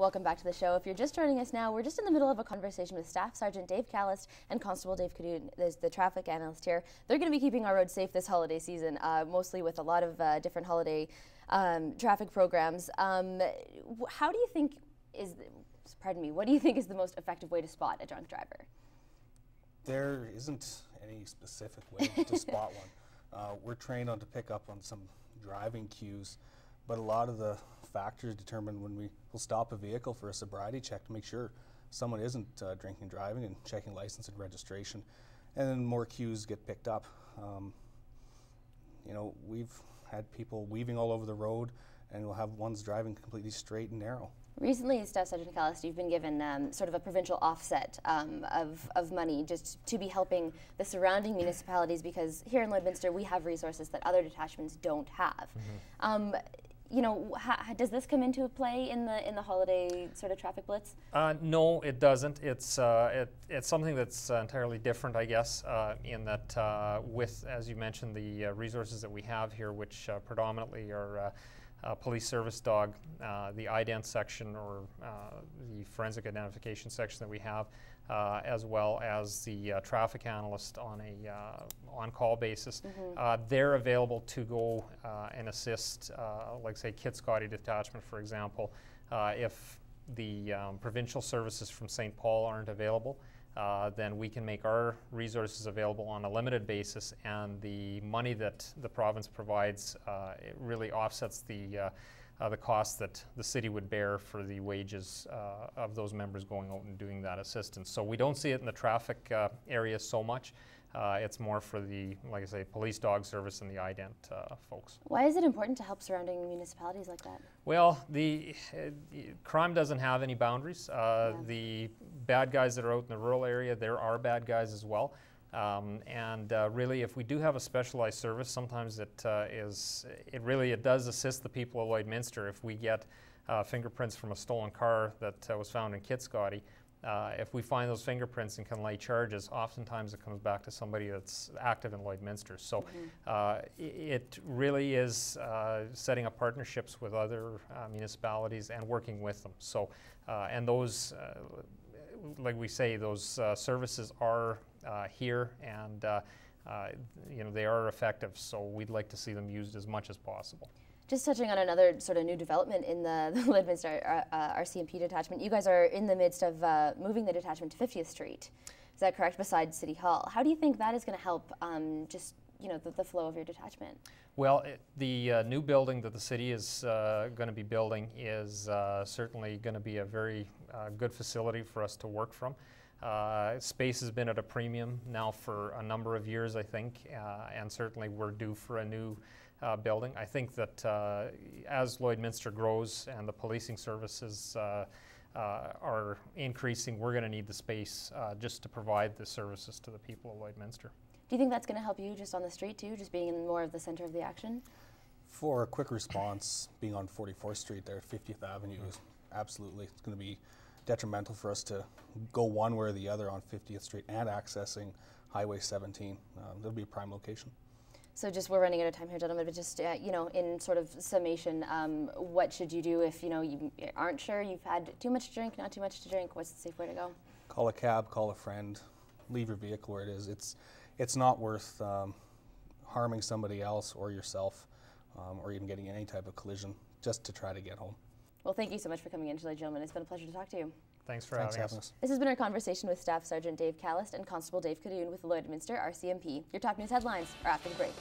Welcome back to the show. If you're just joining us now, we're just in the middle of a conversation with Staff Sergeant Dave Callist and Constable Dave Cadoon. There's the traffic analyst here. They're going to be keeping our roads safe this holiday season, mostly with a lot of different holiday traffic programs. How do you think what do you think is the most effective way to spot a drunk driver? There isn't any specific way to spot one. We're trained on to pick up on some driving cues, but a lot of the factors determine when we will stop a vehicle for a sobriety check to make sure someone isn't drinking and driving, and checking license and registration, and then more cues get picked up. You know, we've had people weaving all over the road, and we'll have ones driving completely straight and narrow. Recently, Staff Sergeant Callist, you've been given sort of a provincial offset of money just to be helping the surrounding municipalities, because here in Lloydminster we have resources that other detachments don't have. Mm-hmm. You know, does this come into play in the holiday sort of traffic blitz? No, it doesn't. It's something that's entirely different, I guess, in that with, as you mentioned, the resources that we have here, which predominantly are police service dog, the ident section, or the forensic identification section that we have, as well as the traffic analyst on a on-call basis. Mm-hmm. They're available to go and assist, like say Kit Scotty detachment, for example. If the provincial services from St. Paul aren't available, then we can make our resources available on a limited basis, and the money that the province provides it really offsets the cost that the city would bear for the wages of those members going out and doing that assistance. So we don't see it in the traffic area so much. It's more for the, like I say, police dog service and the ident folks. Why is it important to help surrounding municipalities like that? Well, the crime doesn't have any boundaries. The bad guys that are out in the rural area, there are bad guys as well. Really, if we do have a specialized service, sometimes it does assist the people of Lloydminster. If we get fingerprints from a stolen car that was found in Kit Scotty, if we find those fingerprints and can lay charges, oftentimes it comes back to somebody that's active in Lloydminster. So it really is setting up partnerships with other municipalities and working with them. So, and those, like we say, those services are here, and you know, they are effective. So we'd like to see them used as much as possible. Just touching on another sort of new development in the Lloydminster RCMP detachment, you guys are in the midst of moving the detachment to 50th Street. Is that correct, beside City Hall? How do you think that is going to help just, you know, the flow of your detachment? Well, the new building that the city is going to be building is certainly going to be a very good facility for us to work from. Space has been at a premium now for a number of years, I think, and certainly we're due for a new building. I think that as Lloydminster grows and the policing services are increasing, we're going to need the space just to provide the services to the people of Lloydminster. Do you think that's going to help you just on the street too, just being in more of the center of the action? For a quick response, being on 44th Street there, 50th Avenue, is absolutely, it's going to be detrimental for us to go one way or the other on 50th Street and accessing Highway 17. That'll be a prime location. So just, we're running out of time here, gentlemen, but just, you know, in sort of summation, what should you do if, you know, you aren't sure, you've had too much to drink, not too much to drink? What's the safe way to go? Call a cab, call a friend, leave your vehicle where it is. It's not worth harming somebody else or yourself, or even getting any type of collision just to try to get home. Well, thank you so much for coming in today, gentlemen. It's been a pleasure to talk to you. Thanks for having us. This has been our conversation with Staff Sergeant Dave Callist and Constable Dave Cadoon with the Lloydminster RCMP. Your top news headlines are after the break.